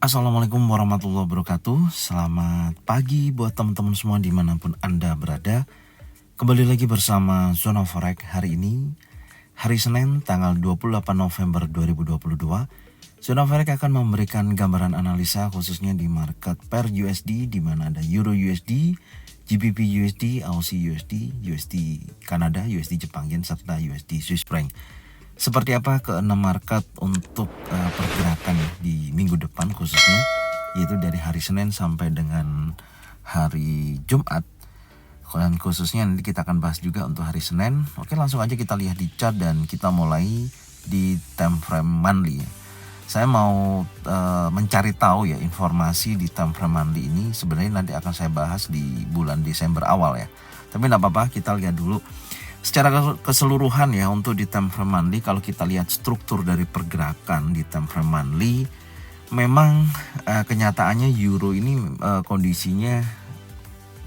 Assalamualaikum warahmatullahi wabarakatuh. Selamat pagi buat teman-teman semua dimanapun Anda berada. Kembali lagi bersama Zona Forex hari ini, hari Senin tanggal 28 November 2022. Zona Forex akan memberikan gambaran analisa khususnya di market per USD, di mana ada Euro USD, GBP USD, Aussie USD, USD Kanada, USD Jepang Yen, serta USD Swiss franc. Seperti apa keenam market untuk pergerakan di minggu depan khususnya, yaitu dari hari Senin sampai dengan hari Jumat. Dan khususnya nanti kita akan bahas juga untuk hari Senin. Oke, langsung aja kita lihat di chart dan kita mulai di time frame monthly. Saya mau mencari tahu ya informasi di time frame monthly ini. Sebenarnya nanti akan saya bahas di bulan Desember awal ya. Tapi tidak apa-apa, kita lihat dulu secara keseluruhan ya untuk di time frame monthly. Kalau kita lihat struktur dari pergerakan di time frame monthly, memang kenyataannya euro ini kondisinya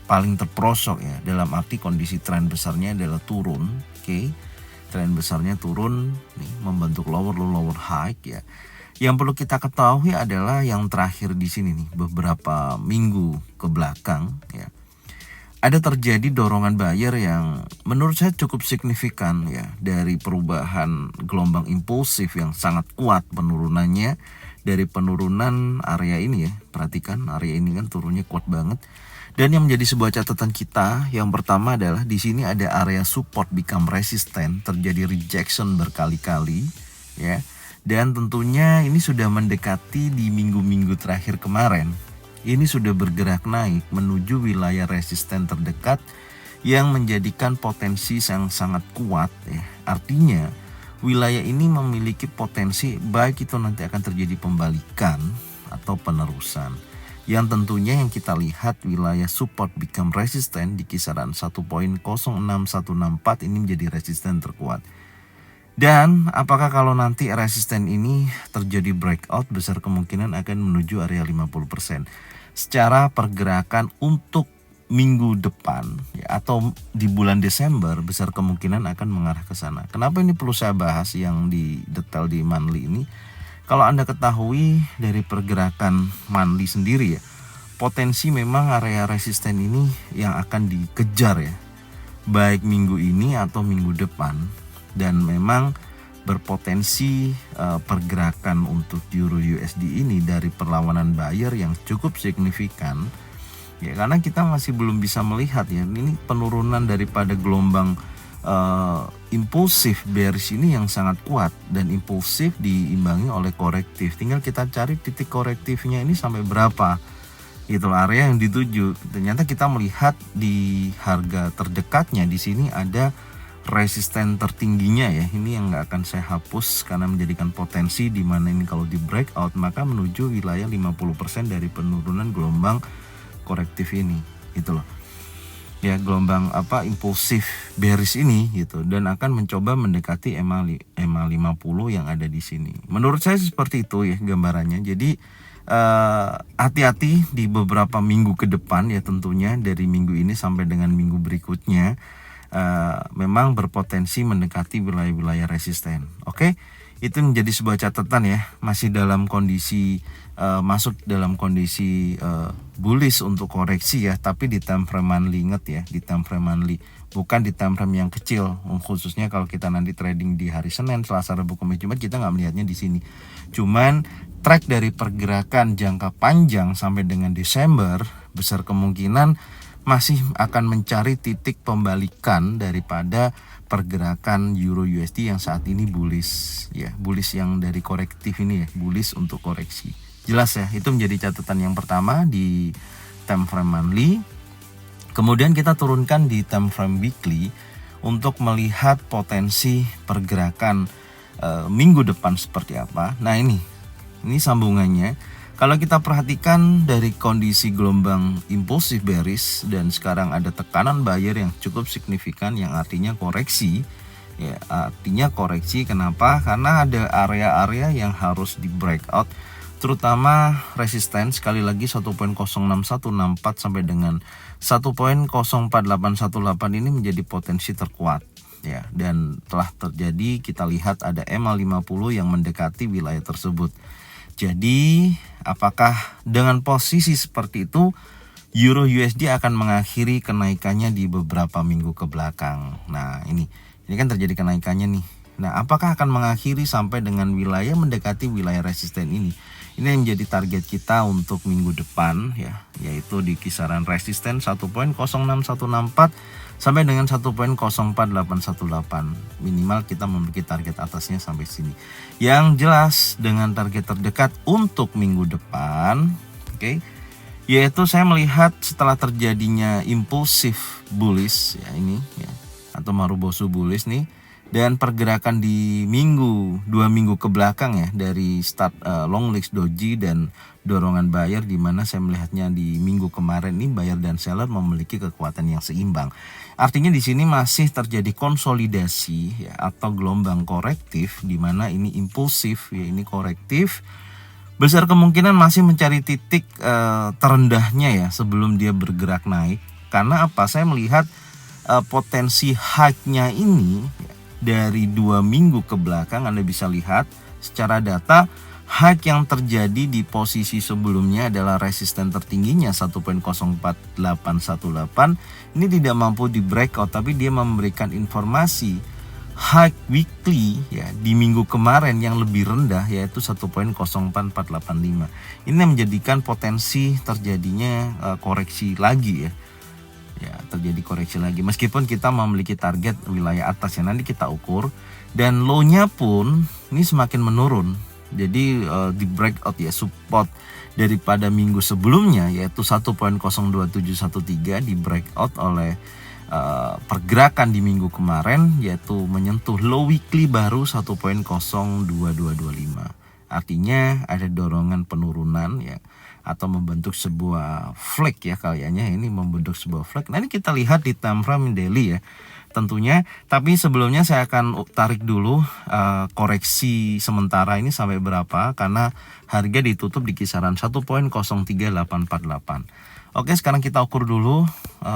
paling terperosok ya, dalam arti kondisi tren besarnya adalah turun. Oke, tren besarnya turun nih, membentuk lower low lower high ya. Yang perlu kita ketahui adalah yang terakhir di sini nih, beberapa minggu ke belakang ya, ada terjadi dorongan buyer yang menurut saya cukup signifikan ya, dari perubahan gelombang impulsif yang sangat kuat penurunannya dari penurunan area ini ya. Perhatikan area ini kan turunnya kuat banget. Dan yang menjadi sebuah catatan kita yang pertama adalah di sini ada area support become resistant, terjadi rejection berkali-kali ya. Dan tentunya ini sudah mendekati di minggu-minggu terakhir kemarin. Ini sudah bergerak naik menuju wilayah resisten terdekat yang menjadikan potensi yang sangat kuat ya. Artinya wilayah ini memiliki potensi baik itu nanti akan terjadi pembalikan atau penerusan. Yang tentunya yang kita lihat wilayah support become resistant di kisaran 1.06164 ini menjadi resisten terkuat. Dan apakah kalau nanti resisten ini terjadi breakout, besar kemungkinan akan menuju area 50%. Secara pergerakan untuk minggu depan ya, atau di bulan Desember, besar kemungkinan akan mengarah ke sana. Kenapa ini perlu saya bahas yang di detail di monthly ini? Kalau Anda ketahui dari pergerakan monthly sendiri ya, potensi memang area resisten ini yang akan dikejar ya, baik minggu ini atau minggu depan. Dan memang berpotensi pergerakan untuk Euro USD ini dari perlawanan buyer yang cukup signifikan ya, karena kita masih belum bisa melihat ya, ini penurunan daripada gelombang impulsif bearish ini yang sangat kuat, dan impulsif diimbangi oleh korektif. Tinggal kita cari titik korektifnya ini sampai berapa, itu area yang dituju. Ternyata kita melihat di harga terdekatnya di sini ada resisten tertingginya ya. Ini yang nggak akan saya hapus karena menjadikan potensi di mana ini kalau di breakout maka menuju wilayah 50% dari penurunan gelombang korektif ini gitu loh ya, gelombang impulsif bearish ini gitu, dan akan mencoba mendekati EMA 50 yang ada di sini. Menurut saya seperti itu ya gambarannya. Jadi hati-hati di beberapa minggu ke depan ya, tentunya dari minggu ini sampai dengan minggu berikutnya memang berpotensi mendekati wilayah-wilayah resisten. Oke, itu menjadi sebuah catatan ya, masih dalam kondisi masuk dalam kondisi bullish untuk koreksi ya, tapi di time frame monthly. Ingat ya, di time frame monthly, bukan di time frame yang kecil. Khususnya kalau kita nanti trading di hari Senin, Selasa, Rabu, Kamis, Jumat, kita nggak melihatnya di sini. Cuman track dari pergerakan jangka panjang sampai dengan Desember, besar kemungkinan masih akan mencari titik pembalikan daripada pergerakan Euro USD yang saat ini bullish ya, bullish yang dari korektif ini ya, bullish untuk koreksi. Jelas ya, itu menjadi catatan yang pertama di time frame monthly. Kemudian kita turunkan di time frame weekly untuk melihat potensi pergerakan minggu depan seperti apa. Nah ini sambungannya. Kalau kita perhatikan dari kondisi gelombang impulsif bearish dan sekarang ada tekanan buyer yang cukup signifikan, yang artinya koreksi ya, artinya koreksi. Kenapa? Karena ada area-area yang harus di breakout, terutama resisten sekali lagi 1.06164 sampai dengan 1.04818 ini menjadi potensi terkuat ya, dan telah terjadi. Kita lihat ada EMA 50 yang mendekati wilayah tersebut. Jadi apakah dengan posisi seperti itu Euro USD akan mengakhiri kenaikannya di beberapa minggu ke belakang? Nah ini kan terjadi kenaikannya nih. Nah apakah akan mengakhiri sampai dengan wilayah mendekati wilayah resisten ini? Ini yang menjadi target kita untuk minggu depan ya, yaitu di kisaran resisten 1.06164 sampai dengan 1.04818. Minimal kita memiliki target atasnya sampai sini. Yang jelas dengan target terdekat untuk minggu depan, oke, yaitu saya melihat setelah terjadinya impulsif bullish ya ini ya, atau Marubozu bullish nih, dan pergerakan di dua minggu ke belakang ya, dari start long legs doji dan dorongan buyer, di mana saya melihatnya di minggu kemarin ini buyer dan seller memiliki kekuatan yang seimbang. Artinya di sini masih terjadi konsolidasi ya, atau gelombang korektif, di mana ini impulsif ya, ini korektif. Besar kemungkinan masih mencari titik terendahnya ya sebelum dia bergerak naik. Karena apa? Saya melihat potensi high-nya ini ya, dari 2 minggu ke belakang. Anda bisa lihat secara data high yang terjadi di posisi sebelumnya adalah resisten tertingginya 1.04818. Ini tidak mampu di breakout, tapi dia memberikan informasi high weekly ya di minggu kemarin yang lebih rendah, yaitu 1.04485. Ini menjadikan potensi terjadinya koreksi lagi ya, terjadi koreksi lagi, meskipun kita memiliki target wilayah atas yang nanti kita ukur, dan low-nya pun ini semakin menurun. Jadi di breakout ya, support daripada minggu sebelumnya yaitu 1.02713 di breakout oleh pergerakan di minggu kemarin, yaitu menyentuh low weekly baru 1.02225. Artinya ada dorongan penurunan ya, atau membentuk sebuah flag ya, kayaknya ini membentuk sebuah flag. Nah ini kita lihat di time frame daily ya tentunya. Tapi sebelumnya saya akan tarik dulu koreksi sementara ini sampai berapa, karena harga ditutup di kisaran 1.03848. Oke, sekarang kita ukur dulu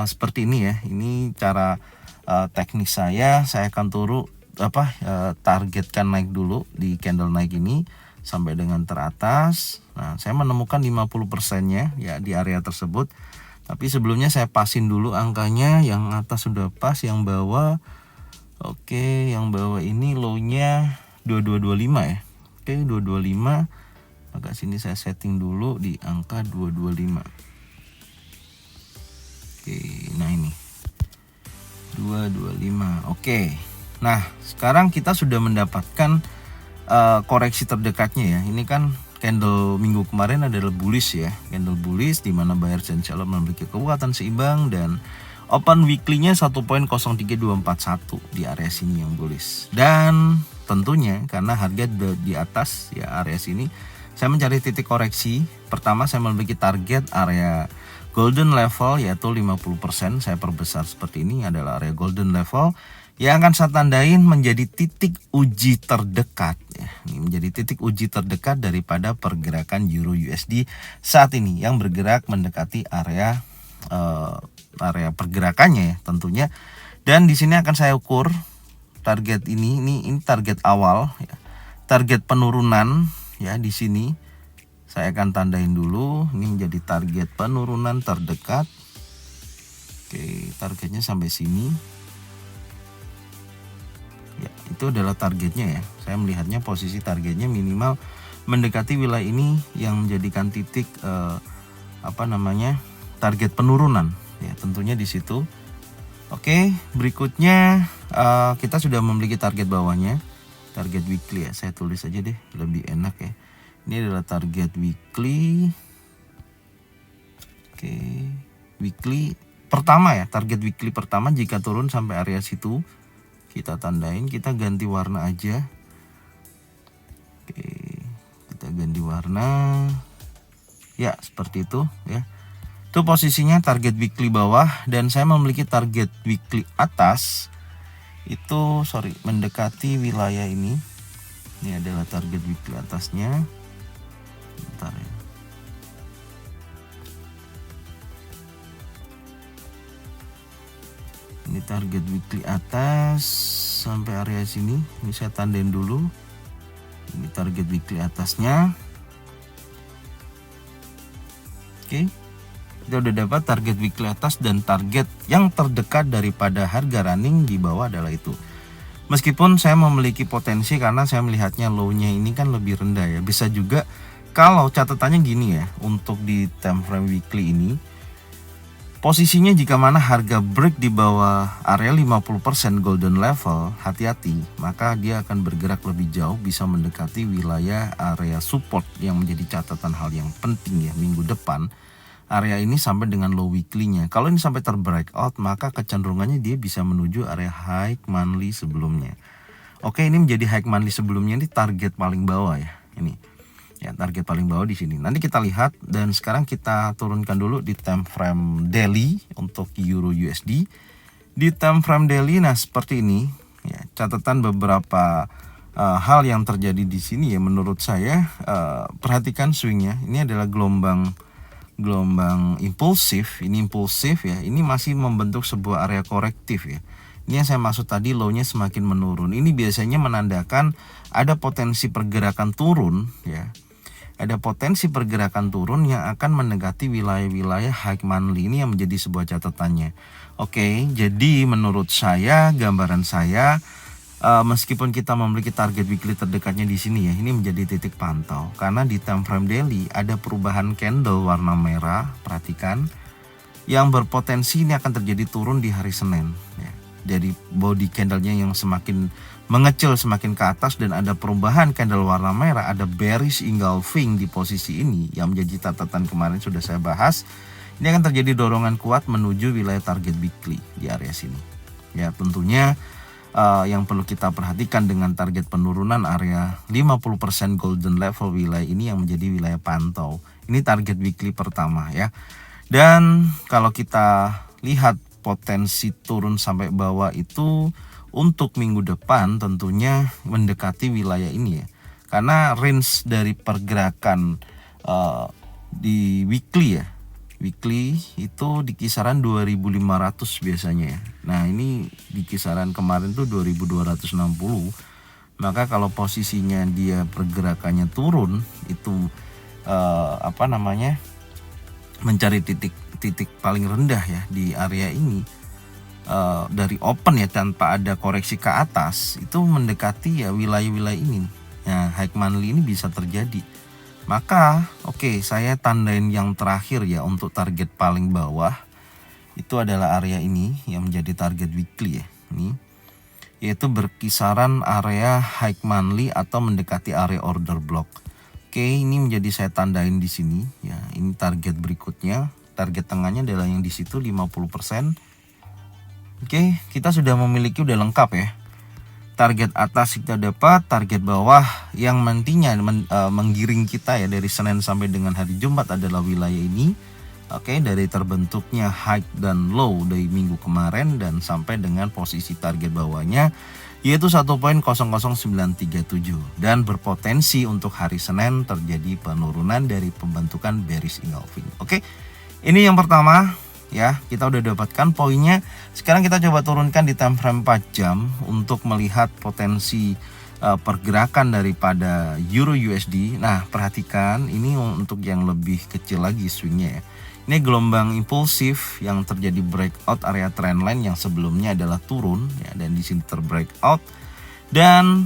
seperti ini ya. Ini cara teknis saya akan targetkan naik dulu di candle naik ini sampai dengan teratas. Nah, saya menemukan 50%-nya ya di area tersebut. Tapi sebelumnya saya pasin dulu angkanya. Yang atas sudah pas, yang bawah oke, yang bawah ini low-nya 2225 ya. Oke, 225. Maka sini saya setting dulu di angka 225. Oke, nah ini 225. Oke. Nah, sekarang kita sudah mendapatkan koreksi terdekatnya ya. Ini kan candle minggu kemarin adalah bullish ya, candle bullish di mana buyer dan seller memiliki kekuatan seimbang, dan open weekly-nya 1.03241 di area sini yang bullish. Dan tentunya karena harga di atas ya area sini, saya mencari titik koreksi. Pertama, saya memiliki target area golden level yaitu 50%. Saya perbesar seperti ini, adalah area golden level yang akan saya tandain menjadi titik uji terdekat ya. Ini menjadi titik uji terdekat daripada pergerakan Euro USD saat ini yang bergerak mendekati area pergerakannya ya tentunya. Dan di sini akan saya ukur target ini target awal ya. Target penurunan ya, di sini saya akan tandain dulu. Ini menjadi target penurunan terdekat. Oke, targetnya sampai sini. Ya, itu adalah targetnya ya. Saya melihatnya posisi targetnya minimal mendekati wilayah ini yang menjadikan titik target penurunan ya, tentunya di situ. Oke, berikutnya kita sudah memiliki target bawahnya, target weekly ya. Saya tulis aja deh, lebih enak ya. Ini adalah target weekly. Oke, weekly pertama ya, target weekly pertama jika turun sampai area situ kita tandain, kita ganti warna aja. Oke, kita ganti warna ya, seperti itu ya. Itu posisinya target weekly bawah, dan saya memiliki target weekly atas itu mendekati wilayah ini. Ini adalah target weekly atasnya. Bentar ya. Ini target weekly atas sampai area sini. Ini saya tandain dulu. Ini target weekly atasnya. Oke. Kita udah dapat target weekly atas dan target yang terdekat daripada harga running di bawah adalah itu. Meskipun saya memiliki potensi karena saya melihatnya low-nya ini kan lebih rendah ya. Bisa juga kalau catatannya gini ya, untuk di time frame weekly ini posisinya jika mana harga break di bawah area 50% golden level, hati-hati, maka dia akan bergerak lebih jauh, bisa mendekati wilayah area support yang menjadi catatan hal yang penting ya minggu depan. Area ini sampai dengan low weekly-nya. Kalau ini sampai terbreakout, maka kecenderungannya dia bisa menuju area high monthly sebelumnya. Oke, ini menjadi high monthly sebelumnya, ini target paling bawah ya. Ini ya target paling bawah di sini. Nanti kita lihat, dan sekarang kita turunkan dulu di time frame daily untuk Euro USD. Di time frame daily, nah seperti ini ya, catatan beberapa hal yang terjadi di sini ya menurut saya. Perhatikan swingnya, ini adalah gelombang impulsif, ini impulsif ya, ini masih membentuk sebuah area korektif ya. Ini yang saya maksud tadi, low-nya semakin menurun. Ini biasanya menandakan ada potensi pergerakan turun ya. Ada potensi pergerakan turun yang akan mendekati wilayah-wilayah high monthly. Ini yang menjadi sebuah catatannya. Oke, jadi menurut saya, gambaran saya, meskipun kita memiliki target weekly terdekatnya di sini ya, ini menjadi titik pantau. Karena di time frame daily ada perubahan candle warna merah, perhatikan, yang berpotensi ini akan terjadi turun di hari Senin ya. Jadi body candlenya yang semakin mengecil semakin ke atas, dan ada perubahan candle warna merah, ada bearish engulfing di posisi ini yang menjadi catatan kemarin sudah saya bahas. Ini akan terjadi dorongan kuat menuju wilayah target weekly di area sini. Ya, tentunya yang perlu kita perhatikan dengan target penurunan area 50% golden level wilayah ini yang menjadi wilayah pantau. Ini target weekly pertama ya. Dan kalau kita lihat potensi turun sampai bawah itu untuk minggu depan tentunya mendekati wilayah ini ya. Karena range dari pergerakan di weekly ya, weekly itu di kisaran 2500 biasanya ya. Nah, ini di kisaran kemarin tuh 2260. Maka kalau posisinya dia pergerakannya turun itu mencari titik paling rendah ya di area ini, dari open ya tanpa ada koreksi ke atas, itu mendekati ya wilayah-wilayah ini. Nah, high monthly ini bisa terjadi. Maka oke, saya tandain yang terakhir ya untuk target paling bawah itu adalah area ini yang menjadi target weekly ya. Ini yaitu berkisaran area high monthly atau mendekati area order block. Oke, ini menjadi saya tandain di sini ya. Ini target berikutnya. Target tengahnya adalah yang di situ 50%. Oke, kita sudah memiliki, udah lengkap ya. Target atas kita dapat, target bawah yang nantinya menggiring kita ya dari Senin sampai dengan hari Jumat adalah wilayah ini. Oke, dari terbentuknya high dan low dari minggu kemarin dan sampai dengan posisi target bawahnya yaitu 1.00937, dan berpotensi untuk hari Senin terjadi penurunan dari pembentukan bearish engulfing. Oke, ini yang pertama ya, kita udah dapatkan poinnya. Sekarang kita coba turunkan di time frame 4 jam untuk melihat potensi pergerakan daripada Euro USD. Nah, perhatikan ini untuk yang lebih kecil lagi swingnya ya. Ini gelombang impulsif yang terjadi breakout area trendline yang sebelumnya adalah turun ya, dan di sini terbreakout, dan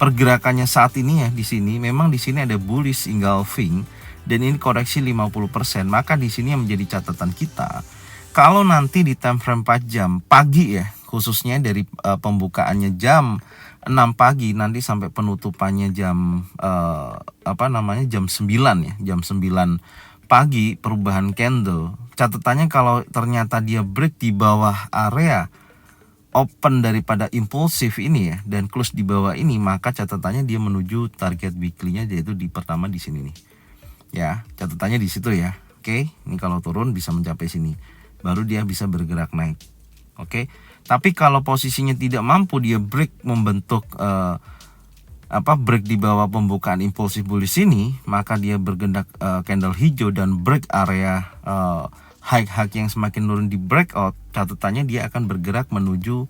pergerakannya saat ini ya di sini memang di sini ada bullish engulfing dan ini koreksi 50%. Maka di sini yang menjadi catatan kita, kalau nanti di time frame 4 jam pagi ya, khususnya dari pembukaannya jam 6 pagi nanti sampai penutupannya jam jam 9 ya, jam 9 pagi perubahan candle. Catatannya kalau ternyata dia break di bawah area open daripada impulsif ini ya dan close di bawah ini, maka catatannya dia menuju target weekly-nya yaitu di pertama di sini nih. Ya, catatannya di situ ya. Oke, ini kalau turun bisa mencapai sini. Baru dia bisa bergerak naik. Oke. Tapi kalau posisinya tidak mampu dia break membentuk break di bawah pembukaan impulsif bullish ini, maka dia bergendak candle hijau dan break area high yang semakin turun di breakout. Catatannya dia akan bergerak menuju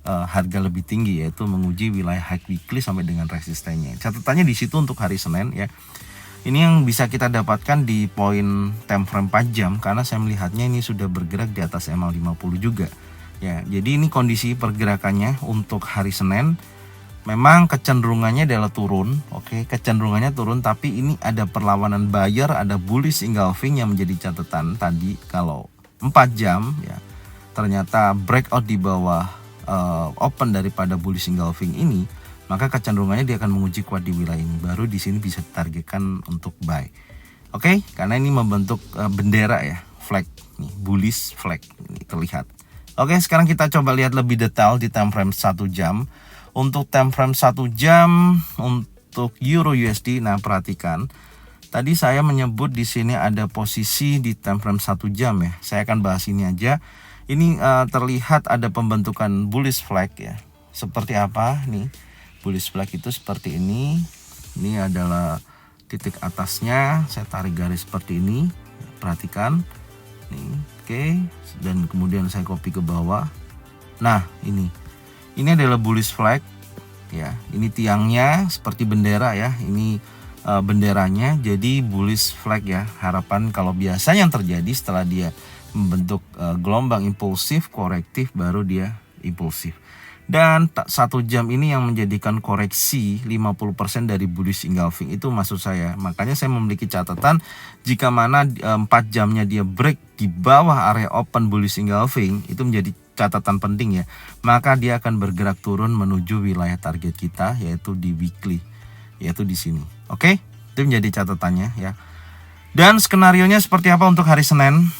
harga lebih tinggi, yaitu menguji wilayah high weekly sampai dengan resistennya. Catatannya di situ untuk hari Senin ya. Ini yang bisa kita dapatkan di poin time frame 4 jam karena saya melihatnya ini sudah bergerak di atas MA50 juga. Ya, jadi ini kondisi pergerakannya untuk hari Senin. Memang kecenderungannya adalah turun, oke, kecenderungannya turun, tapi ini ada perlawanan buyer, ada bullish engulfing yang menjadi catatan tadi kalau 4 jam ya. Ternyata breakout di bawah open daripada bullish engulfing ini, maka kecenderungannya dia akan menguji kuat di wilayah ini. Baru di sini bisa ditargetkan untuk buy. Oke, karena ini membentuk bendera ya, flag nih, bullish flag ini terlihat. Oke, sekarang kita coba lihat lebih detail di time frame 1 jam. Untuk time frame 1 jam untuk Euro USD, nah perhatikan. Tadi saya menyebut di sini ada posisi di time frame 1 jam ya. Saya akan bahas ini aja. Ini terlihat ada pembentukan bullish flag ya. Seperti apa nih? Bullish flag itu seperti ini. Ini adalah titik atasnya. Saya tarik garis seperti ini. Perhatikan. Nih, oke. Dan kemudian saya copy ke bawah. Nah, ini adalah bullish flag ya. Ini tiangnya seperti bendera ya. Ini benderanya jadi bullish flag ya. Harapan kalau biasa yang terjadi setelah dia membentuk gelombang impulsif korektif baru dia impulsif. Dan 1 jam ini yang menjadikan koreksi 50% dari bullish engulfing itu maksud saya. Makanya saya memiliki catatan jika mana 4 jamnya dia break di bawah area open bullish engulfing itu menjadi catatan penting ya. Maka dia akan bergerak turun menuju wilayah target kita yaitu di weekly, yaitu di sini. Oke? Itu menjadi catatannya ya. Dan skenarionya seperti apa untuk hari Senin?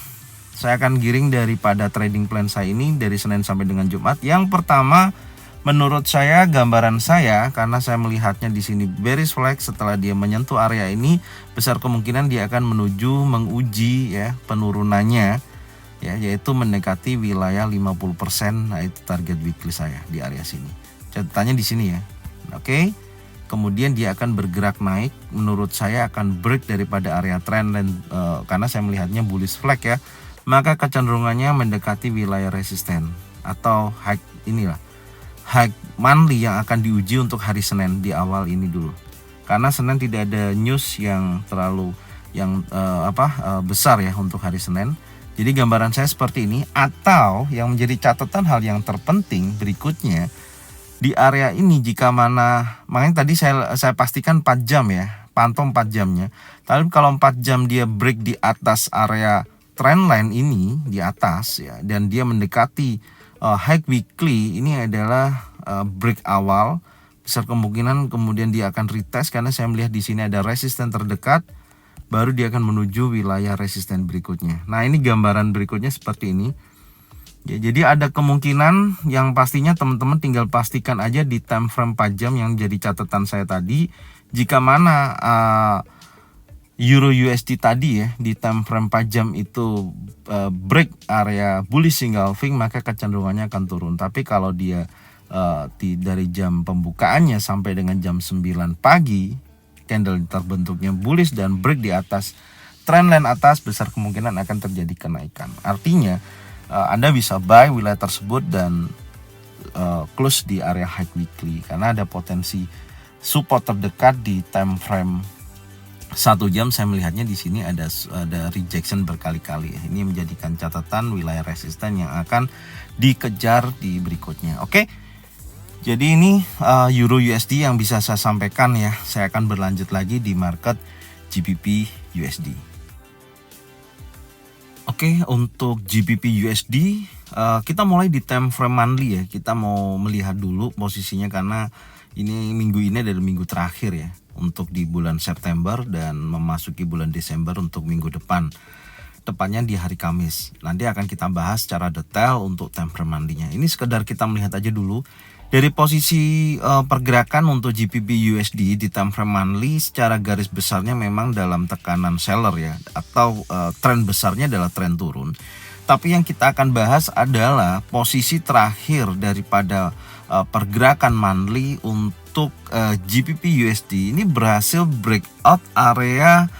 Saya akan giring daripada trading plan saya ini dari Senin sampai dengan Jumat. Yang pertama, menurut saya gambaran saya karena saya melihatnya di sini bearish flag setelah dia menyentuh area ini besar kemungkinan dia akan menuju menguji ya penurunannya ya, yaitu mendekati wilayah 50%. Nah, itu target weekly saya di area sini. Catatannya di sini ya. Oke. Kemudian dia akan bergerak naik, menurut saya akan break daripada area trendline karena saya melihatnya bullish flag ya. Maka kecenderungannya mendekati wilayah resisten atau high monthly yang akan diuji untuk hari Senin di awal ini dulu. Karena Senin tidak ada news yang terlalu besar ya untuk hari Senin. Jadi gambaran saya seperti ini, atau yang menjadi catatan hal yang terpenting berikutnya di area ini jika mana, makanya tadi saya pastikan 4 jam ya, pantau 4 jamnya. Tapi kalau 4 jam dia break di atas area trendline ini di atas ya, dan dia mendekati high weekly, ini adalah break awal, besar kemungkinan kemudian dia akan retest karena saya melihat di sini ada resisten terdekat, baru dia akan menuju wilayah resisten berikutnya. Nah, ini gambaran berikutnya seperti ini. Ya, jadi ada kemungkinan yang pastinya teman-teman tinggal pastikan aja di time frame 4 jam yang jadi catatan saya tadi. Jika mana Euro USD tadi ya di time frame 4 jam itu break area bullish engulfing, maka kecenderungannya akan turun. Tapi kalau dia dari jam pembukaannya sampai dengan jam 9 pagi candle terbentuknya bullish dan break di atas trendline atas, besar kemungkinan akan terjadi kenaikan. Artinya Anda bisa buy wilayah tersebut dan close di area high weekly karena ada potensi support terdekat di time frame 1 jam. Saya melihatnya di sini ada rejection berkali-kali. Ini menjadikan catatan wilayah resisten yang akan dikejar di berikutnya. Oke. Jadi ini Euro USD yang bisa saya sampaikan ya. Saya akan berlanjut lagi di market GBP USD. Oke, untuk GBP USD kita mulai di time frame monthly ya. Kita mau melihat dulu posisinya karena ini minggu ini adalah minggu terakhir ya untuk di bulan September dan memasuki bulan Desember untuk minggu depan. Tepatnya di hari Kamis. Nanti akan kita bahas secara detail untuk time frame monthly-nya. Ini sekedar kita melihat aja dulu. Dari posisi pergerakan untuk GBP USD di time frame monthly secara garis besarnya memang dalam tekanan seller ya, atau tren besarnya adalah tren turun. Tapi yang kita akan bahas adalah posisi terakhir daripada pergerakan monthly untuk GBP USD ini berhasil breakout area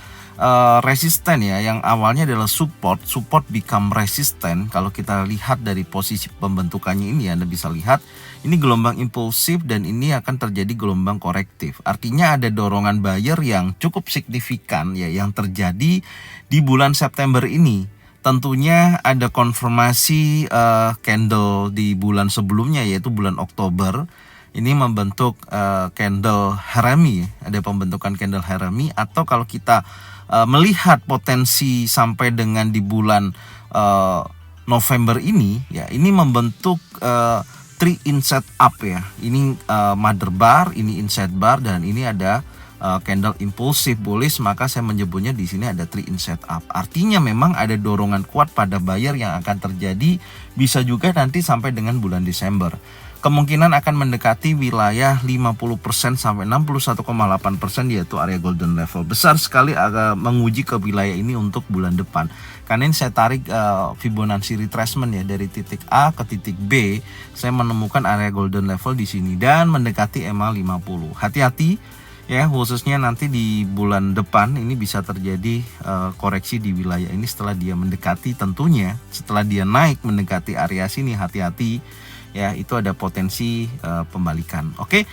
resisten ya, yang awalnya adalah support become resisten. Kalau kita lihat dari posisi pembentukannya ini, Anda bisa lihat ini gelombang impulsif dan ini akan terjadi gelombang korektif. Artinya ada dorongan buyer yang cukup signifikan ya yang terjadi di bulan September ini. Tentunya ada konfirmasi candle di bulan sebelumnya, yaitu bulan Oktober. Ini membentuk candle harami, ada pembentukan candle harami. Atau kalau kita melihat potensi sampai dengan di bulan November ini, ya ini membentuk 3 inset up ya. Ini mother bar, ini inset bar, dan ini ada candle impulsif bullish, maka saya menyebutnya di sini ada 3 inset up. Artinya memang ada dorongan kuat pada buyer yang akan terjadi, bisa juga nanti sampai dengan bulan Desember. Kemungkinan akan mendekati wilayah 50% sampai 61,8%, yaitu area golden level. Besar sekali menguji ke wilayah ini untuk bulan depan. Karena ini saya tarik Fibonacci retracement ya, dari titik A ke titik B, saya menemukan area golden level di sini dan mendekati EMA 50. Hati-hati ya, khususnya nanti di bulan depan ini bisa terjadi koreksi di wilayah ini setelah dia mendekati, tentunya setelah dia naik mendekati area sini, hati-hati ya, itu ada potensi pembalikan. Oke.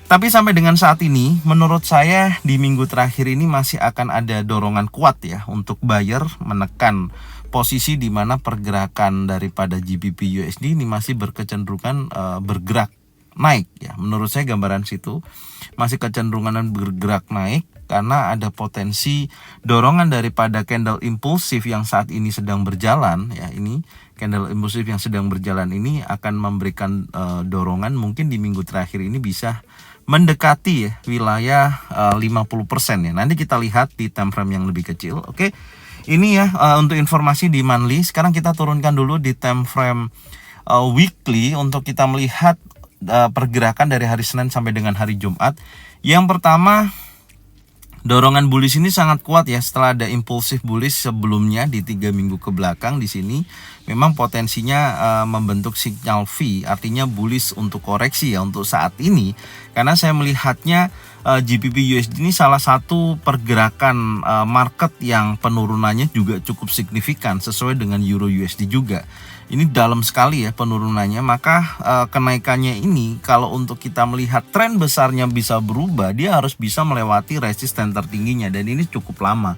Tapi sampai dengan saat ini menurut saya di minggu terakhir ini masih akan ada dorongan kuat ya untuk buyer menekan posisi di mana pergerakan daripada GBP USD ini masih berkecenderungan bergerak naik ya. Menurut saya gambaran situ masih kecenderungan bergerak naik karena ada potensi dorongan daripada candle impulsif yang saat ini sedang berjalan ya. Ini candle impulsif yang sedang berjalan ini akan memberikan dorongan mungkin di minggu terakhir ini bisa mendekati ya wilayah 50% ya. Nanti kita lihat di time frame yang lebih kecil. Oke. Ini ya untuk informasi di monthly. Sekarang kita turunkan dulu di time frame weekly untuk kita melihat pergerakan dari hari Senin sampai dengan hari Jumat. Yang pertama, dorongan bullish ini sangat kuat ya setelah ada impulsif bullish sebelumnya di 3 minggu ke belakang. Di sini memang potensinya membentuk sinyal V, artinya bullish untuk koreksi ya untuk saat ini. Karena saya melihatnya GBP USD ini salah satu pergerakan market yang penurunannya juga cukup signifikan sesuai dengan Euro USD juga. Ini dalam sekali ya penurunannya, maka kenaikannya ini kalau untuk kita melihat tren besarnya bisa berubah, dia harus bisa melewati resisten tertingginya dan ini cukup lama.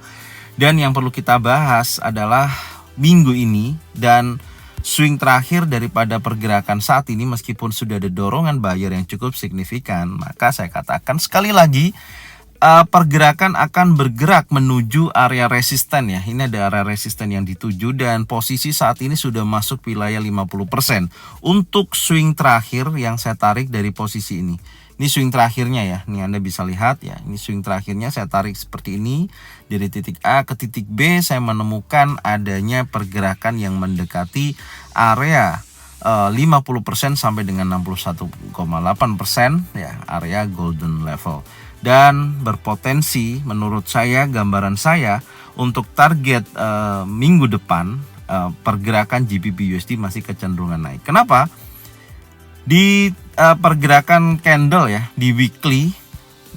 Dan yang perlu kita bahas adalah minggu ini dan swing terakhir daripada pergerakan saat ini, meskipun sudah ada dorongan buyer yang cukup signifikan, maka saya katakan sekali lagi pergerakan akan bergerak menuju area resisten ya. Ini ada area resisten yang dituju dan posisi saat ini sudah masuk wilayah 50%. Untuk swing terakhir yang saya tarik dari posisi ini. Ini swing terakhirnya ya. Ini Anda bisa lihat ya. Ini swing terakhirnya saya tarik seperti ini. Dari titik A ke titik B saya menemukan adanya pergerakan yang mendekati area 50% sampai dengan 61,8% ya, area golden level. Dan berpotensi menurut saya, gambaran saya untuk target minggu depan pergerakan GBP USD masih kecenderungan naik. Kenapa? Di pergerakan candle ya di weekly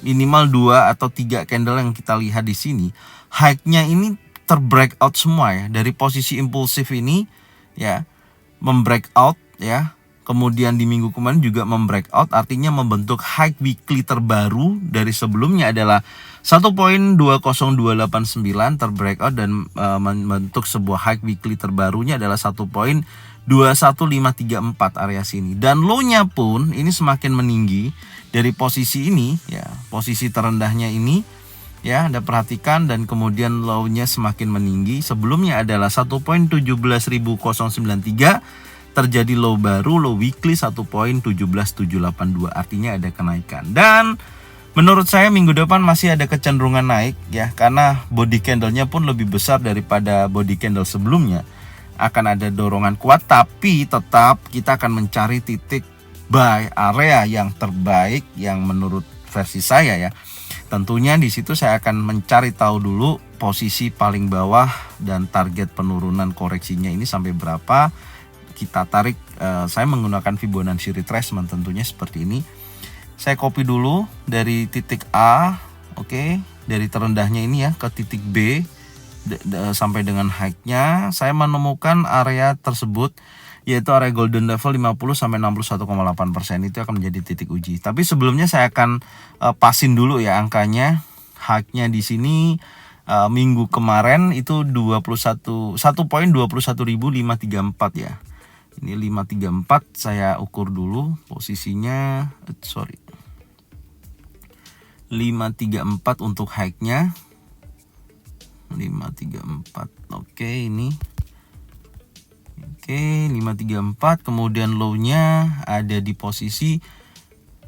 minimal 2 atau 3 candle yang kita lihat di sini, high-nya ini terbreakout semua ya dari posisi impulsif ini ya, membreakout ya. Kemudian di minggu kemarin juga membreakout, artinya membentuk high weekly terbaru dari sebelumnya adalah 1.20289 terbreakout dan membentuk sebuah high weekly terbarunya adalah 1.21534 area sini. Dan low-nya pun ini semakin meninggi dari posisi ini ya, posisi terendahnya ini ya, Anda perhatikan, dan kemudian low-nya semakin meninggi. Sebelumnya adalah 1.17093, terjadi low baru, low weekly 1.17782, artinya ada kenaikan. Dan menurut saya minggu depan masih ada kecenderungan naik ya, karena body candle-nya pun lebih besar daripada body candle sebelumnya. Akan ada dorongan kuat, tapi tetap kita akan mencari titik buy area yang terbaik yang menurut versi saya ya. Tentunya di situ saya akan mencari tahu dulu posisi paling bawah dan target penurunan koreksinya ini sampai berapa. Kita tarik, saya menggunakan Fibonacci retracement tentunya seperti ini. Saya copy dulu dari titik A, oke. dari terendahnya ini ya ke titik B sampai dengan high-nya, saya menemukan area tersebut yaitu area golden level 50 sampai 61,8%. Itu akan menjadi titik uji. Tapi sebelumnya saya akan pasin dulu ya angkanya. High-nya di sini minggu kemarin itu 1.21.534 ya. Ini 534 saya ukur dulu posisinya, 534 untuk high-nya. 534. Oke, ini. Oke, 534, kemudian low-nya ada di posisi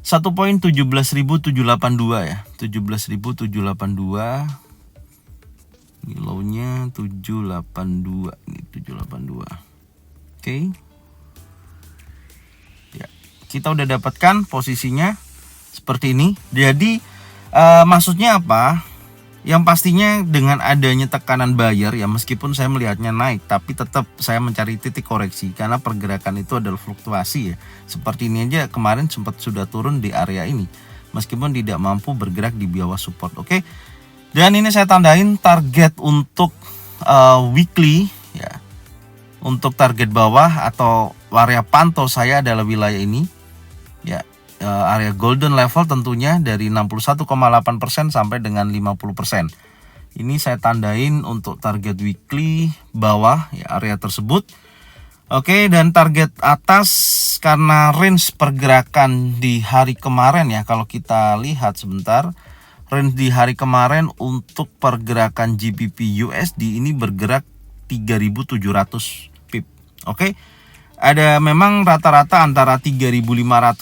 1.17.782 ya. 17.782. Ini low-nya 782. Ini 782. Oke. Ya, kita udah dapatkan posisinya seperti ini. Jadi maksudnya apa? Yang pastinya dengan adanya tekanan buyer ya, meskipun saya melihatnya naik, tapi tetap saya mencari titik koreksi karena pergerakan itu adalah fluktuasi ya. Seperti ini aja kemarin sempat sudah turun di area ini, meskipun tidak mampu bergerak di bawah support. Oke. Dan ini saya tandain target untuk weekly ya. Untuk target bawah atau area pantau saya adalah wilayah ini ya. Area golden level tentunya dari 61,8% sampai dengan 50%. Ini saya tandain untuk target weekly bawah ya, area tersebut. Oke, dan target atas karena range pergerakan di hari kemarin ya, kalau kita lihat sebentar, range di hari kemarin untuk pergerakan GBP USD ini bergerak 3.700 pip. Oke. Ada memang rata-rata antara 3.500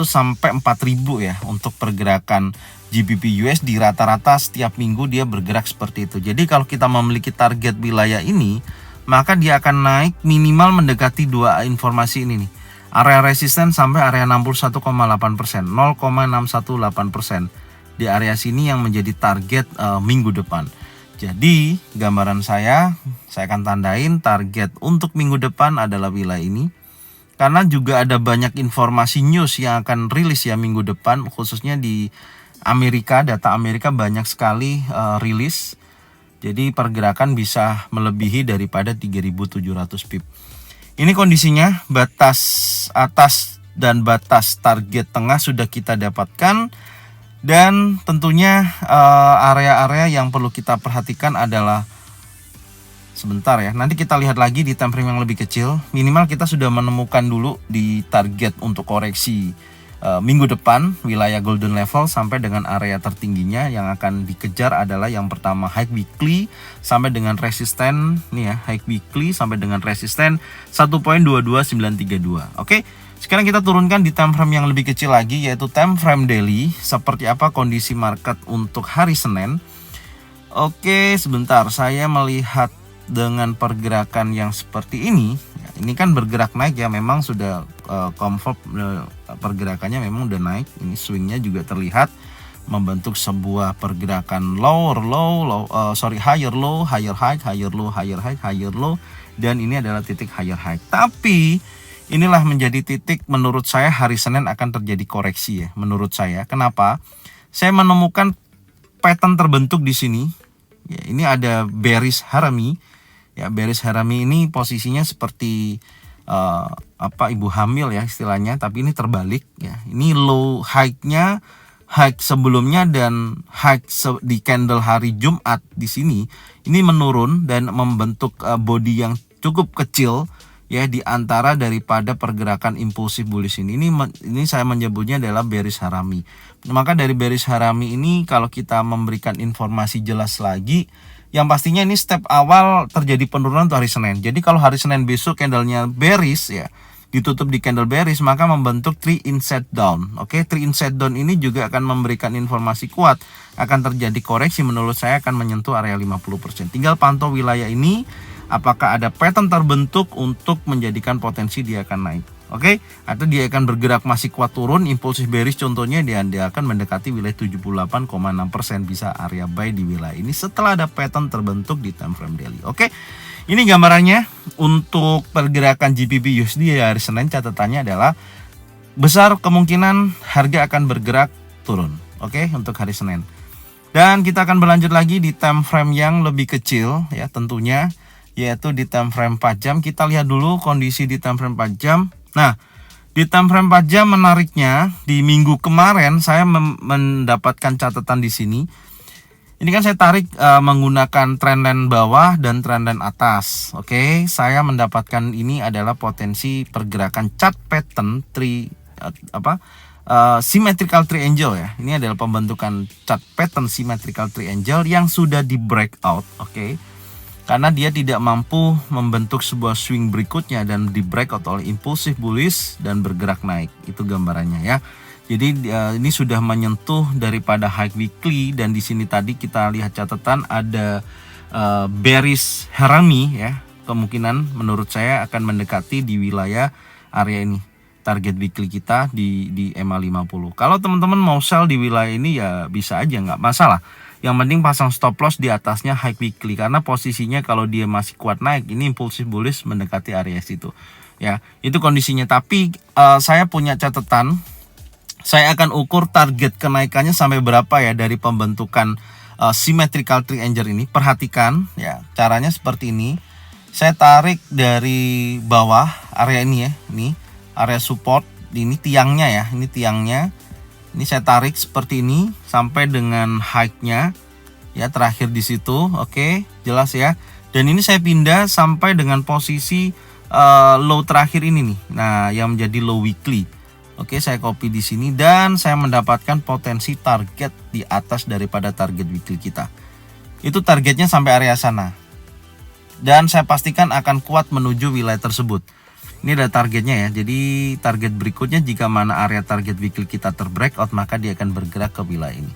sampai 4.000 ya untuk pergerakan GBP USD, rata-rata setiap minggu dia bergerak seperti itu. Jadi kalau kita memiliki target wilayah ini, maka dia akan naik minimal mendekati dua informasi ini nih. Area resisten sampai area 61,8%, 0,618%. Di area sini yang menjadi target minggu depan. Jadi gambaran saya akan tandain target untuk minggu depan adalah wilayah ini. Karena juga ada banyak informasi news yang akan rilis ya minggu depan, khususnya di Amerika, data Amerika banyak sekali rilis. Jadi pergerakan bisa melebihi daripada 3.700 pip. Ini kondisinya, batas atas dan batas target tengah sudah kita dapatkan. Dan tentunya area-area yang perlu kita perhatikan adalah sebentar ya. Nanti kita lihat lagi di time frame yang lebih kecil. Minimal kita sudah menemukan dulu di target untuk koreksi minggu depan wilayah golden level sampai dengan area tertingginya. Yang akan dikejar adalah yang pertama high weekly sampai dengan resisten nih ya, high weekly sampai dengan resisten 1.22932. Oke. Sekarang kita turunkan di time frame yang lebih kecil lagi, yaitu time frame daily. Seperti apa kondisi market untuk hari Senin. Oke, sebentar, saya melihat dengan pergerakan yang seperti ini. Ini kan bergerak naik ya, memang sudah comfort, pergerakannya memang udah naik. Ini swingnya juga terlihat membentuk sebuah pergerakan higher low, higher high, higher low, higher high, higher low. Dan ini adalah titik higher high. Tapi inilah menjadi titik menurut saya hari Senin akan terjadi koreksi ya, menurut saya. Kenapa? Saya menemukan pattern terbentuk di sini. Ya, ini ada bearish harami. Ya, bearish harami ini posisinya seperti ibu hamil ya istilahnya, tapi ini terbalik ya. Ini low high-nya, high sebelumnya dan high di candle hari Jumat di sini ini menurun dan membentuk body yang cukup kecil ya di antara daripada pergerakan impulsif bullish ini. Ini saya menyebutnya adalah bearish harami. Maka dari bearish harami ini kalau kita memberikan informasi jelas lagi, yang pastinya ini step awal terjadi penurunan untuk hari Senin. Jadi kalau hari Senin besok candlenya bearish ya, ditutup di candle bearish, maka membentuk 3 inside down. Oke, 3 inside down ini juga akan memberikan informasi kuat akan terjadi koreksi, menurut saya akan menyentuh area 50%. Tinggal pantau wilayah ini apakah ada pattern terbentuk untuk menjadikan potensi dia akan naik. Oke, atau dia akan bergerak masih kuat turun, impulsif bearish contohnya dia akan mendekati wilayah 78,6%, bisa area buy di wilayah ini setelah ada pattern terbentuk di time frame daily. Oke, ini gambarannya untuk pergerakan GBP USD hari Senin. Catatannya adalah besar kemungkinan harga akan bergerak turun. Oke, untuk hari Senin. Dan kita akan berlanjut lagi di time frame yang lebih kecil ya tentunya, yaitu di time frame 4 jam. Kita lihat dulu kondisi di time frame 4 jam. Nah, di time frame 4 jam menariknya di minggu kemarin saya mendapatkan catatan di sini. Ini kan saya tarik menggunakan trendline bawah dan trendline atas. Oke, saya mendapatkan ini adalah potensi pergerakan chart pattern symmetrical triangle ya. Ini adalah pembentukan chart pattern symmetrical triangle yang sudah di breakout, oke. Karena dia tidak mampu membentuk sebuah swing berikutnya dan di breakout oleh impulsif bullish dan bergerak naik. Itu gambarannya ya. Jadi ini sudah menyentuh daripada high weekly, dan di sini tadi kita lihat catatan ada bearish Harami ya. Kemungkinan menurut saya akan mendekati di wilayah area ini. Target weekly kita di EMA 50. Kalau teman-teman mau sell di wilayah ini ya bisa aja, nggak masalah. Yang penting pasang stop loss di atasnya high weekly, karena posisinya kalau dia masih kuat naik, ini impulsif bullish mendekati area situ. Ya, itu kondisinya. Tapi saya punya catatan. Saya akan ukur target kenaikannya sampai berapa ya dari pembentukan symmetrical triangle ini. Perhatikan ya, caranya seperti ini. Saya tarik dari bawah area ini ya, ini area support, ini tiangnya ya, ini tiangnya. Ini saya tarik seperti ini sampai dengan high-nya ya, terakhir di situ. Oke, jelas ya. Dan ini saya pindah sampai dengan posisi low terakhir ini nih. Nah, yang menjadi low weekly. Oke, saya copy di sini dan saya mendapatkan potensi target di atas daripada target weekly kita. Itu targetnya sampai area sana. Dan saya pastikan akan kuat menuju wilayah tersebut. Ini ada targetnya ya. Jadi target berikutnya jika mana area target weekly kita terbreakout, maka dia akan bergerak ke wilayah ini.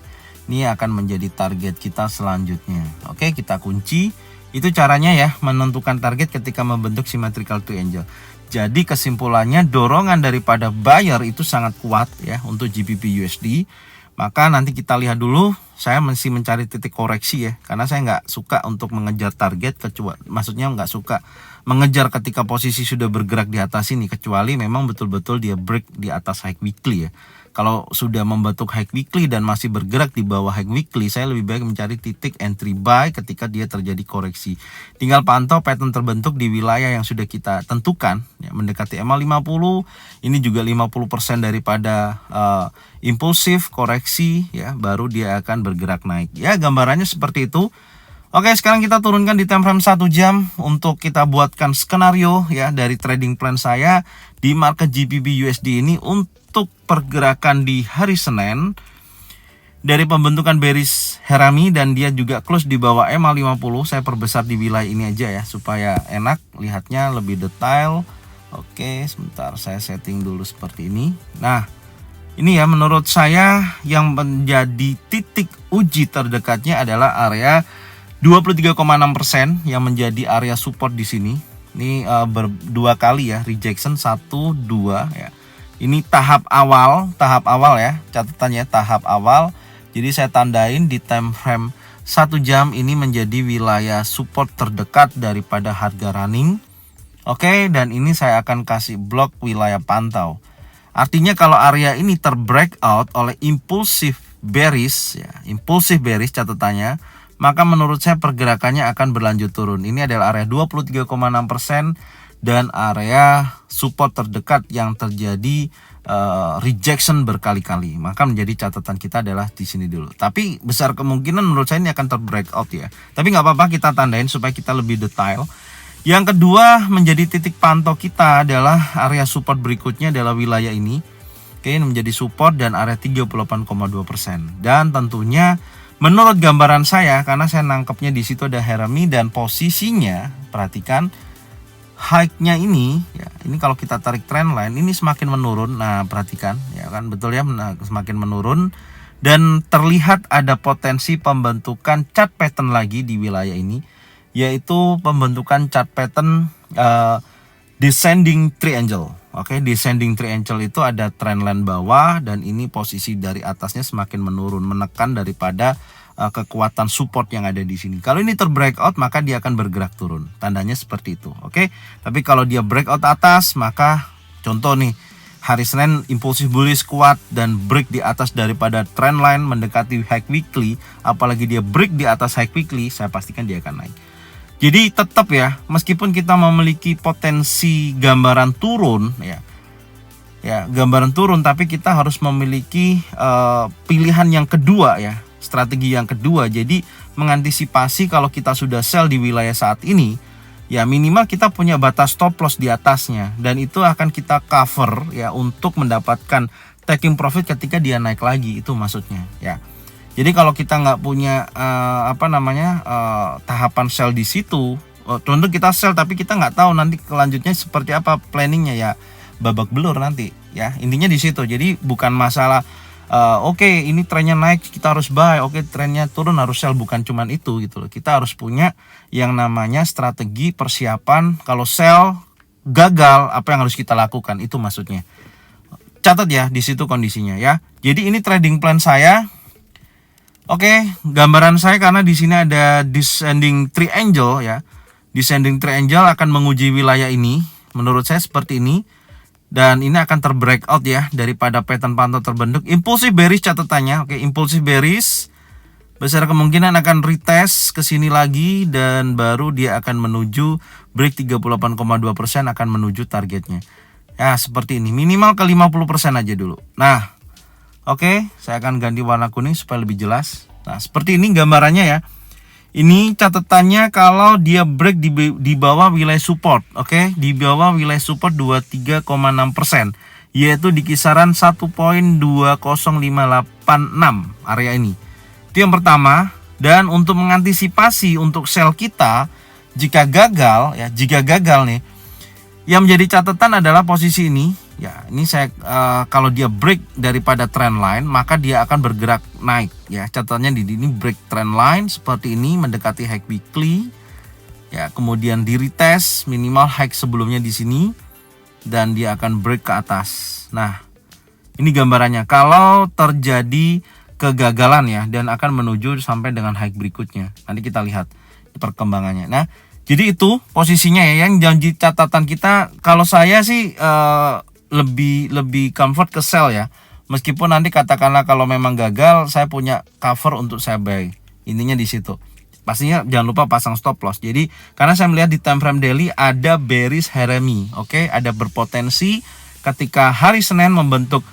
Ini akan menjadi target kita selanjutnya. Oke, kita kunci. Itu caranya ya, menentukan target ketika membentuk symmetrical triangle. Jadi kesimpulannya dorongan daripada buyer itu sangat kuat ya untuk GBP USD. Maka nanti kita lihat dulu, saya masih mencari titik koreksi ya, karena saya nggak suka untuk mengejar target, maksudnya nggak suka mengejar ketika posisi sudah bergerak di atas ini, kecuali memang betul-betul dia break di atas high weekly ya. Kalau sudah membentuk high weekly dan masih bergerak di bawah high weekly, saya lebih baik mencari titik entry buy ketika dia terjadi koreksi. Tinggal pantau pattern terbentuk di wilayah yang sudah kita tentukan ya, mendekati EMA 50. Ini juga 50% daripada impulsif koreksi ya, baru dia akan bergerak naik. Ya, gambarannya seperti itu. Oke, sekarang kita turunkan di time frame 1 jam untuk kita buatkan skenario ya dari trading plan saya di market GBP USD ini untuk pergerakan di hari Senin dari pembentukan bearish Harami dan dia juga close di bawah EMA 50. Saya perbesar di wilayah ini aja ya supaya enak lihatnya lebih detail. Oke, sebentar saya setting dulu seperti ini. Nah, ini ya menurut saya yang menjadi titik uji terdekatnya adalah area 23,6% yang menjadi area support di sini. Ini berdua kali ya, rejection 1, 2 ya. Ini tahap awal ya, catatannya tahap awal. Jadi saya tandain di time frame 1 jam ini menjadi wilayah support terdekat daripada harga running. Oke, dan ini saya akan kasih blok wilayah pantau. Artinya kalau area ini terbreakout oleh impulsif bearish ya, impulsif bearish catatannya, maka menurut saya pergerakannya akan berlanjut turun. Ini adalah area 23,6% dan area support terdekat yang terjadi rejection berkali-kali. Maka menjadi catatan kita adalah di sini dulu. Tapi besar kemungkinan menurut saya ini akan terbreakout ya. Tapi nggak apa-apa, kita tandain supaya kita lebih detail. Yang kedua menjadi titik pantau kita adalah area support berikutnya adalah wilayah ini. Oke, ini menjadi support dan area 38,2%. Dan tentunya menurut gambaran saya, karena saya nangkepnya di situ ada Harami dan posisinya, perhatikan high-nya ini, ya, ini kalau kita tarik trend line ini semakin menurun. Nah, perhatikan, ya kan betul ya, semakin menurun dan terlihat ada potensi pembentukan chart pattern lagi di wilayah ini, yaitu pembentukan chart pattern descending triangle. Oke, descending triangle itu ada trendline bawah dan ini posisi dari atasnya semakin menurun, menekan daripada kekuatan support yang ada di sini. Kalau ini terbreakout maka dia akan bergerak turun. Tandanya seperti itu. Oke. Tapi kalau dia breakout atas maka contoh nih hari Senin impulsif bullish kuat dan break di atas daripada trendline mendekati high weekly, apalagi dia break di atas high weekly, saya pastikan dia akan naik. Jadi tetap ya, meskipun kita memiliki potensi gambaran turun ya gambaran turun, tapi kita harus memiliki pilihan yang kedua ya, strategi yang kedua. Jadi mengantisipasi kalau kita sudah sell di wilayah saat ini, ya minimal kita punya batas stop loss di atasnya, dan itu akan kita cover ya untuk mendapatkan taking profit ketika dia naik lagi, itu maksudnya ya. Jadi kalau kita nggak punya tahapan sell di situ, tentu kita sell tapi kita nggak tahu nanti kelanjutnya seperti apa planningnya, ya babak belur nanti ya, intinya di situ. Jadi bukan masalah oke, ini trennya naik kita harus buy, oke trennya turun harus sell, bukan cuman itu gitu loh. Kita harus punya yang namanya strategi persiapan kalau sell gagal apa yang harus kita lakukan, itu maksudnya. Catat ya di situ kondisinya ya. Jadi ini trading plan saya. Oke, gambaran saya karena di sini ada descending triangle ya. Descending triangle akan menguji wilayah ini, menurut saya seperti ini. Dan ini akan terbreakout ya daripada pattern pantau terbentuk. Impulsif bearish catatannya. Oke, impulsif bearish besar kemungkinan akan retest ke sini lagi dan baru dia akan menuju break 38,2% akan menuju targetnya. Ya, seperti ini. Minimal ke 50% aja dulu. Nah, oke, saya akan ganti warna kuning supaya lebih jelas. Nah, seperti ini gambarannya ya. Ini catatannya kalau dia break di bawah wilayah support, oke, di bawah wilayah support 23,6%, yaitu di kisaran 1.20586 area ini. Itu yang pertama. Dan untuk mengantisipasi untuk sell kita jika gagal nih, yang menjadi catatan adalah posisi ini. Ya, ini saya kalau dia break daripada trend line, maka dia akan bergerak naik ya. Catatannya di ini break trend line seperti ini mendekati high weekly. Ya, kemudian di retest minimal high sebelumnya di sini dan dia akan break ke atas. Nah, ini gambarannya kalau terjadi kegagalan ya, dan akan menuju sampai dengan high berikutnya. Nanti kita lihat perkembangannya. Nah, jadi itu posisinya ya yang janji catatan kita. Kalau saya sih lebih comfort ke sell ya, meskipun nanti katakanlah kalau memang gagal saya punya cover untuk saya buy, intinya di situ. Pastinya jangan lupa pasang stop loss. Jadi karena saya melihat di time frame daily ada bearish harami, oke, ada berpotensi ketika hari Senin membentuk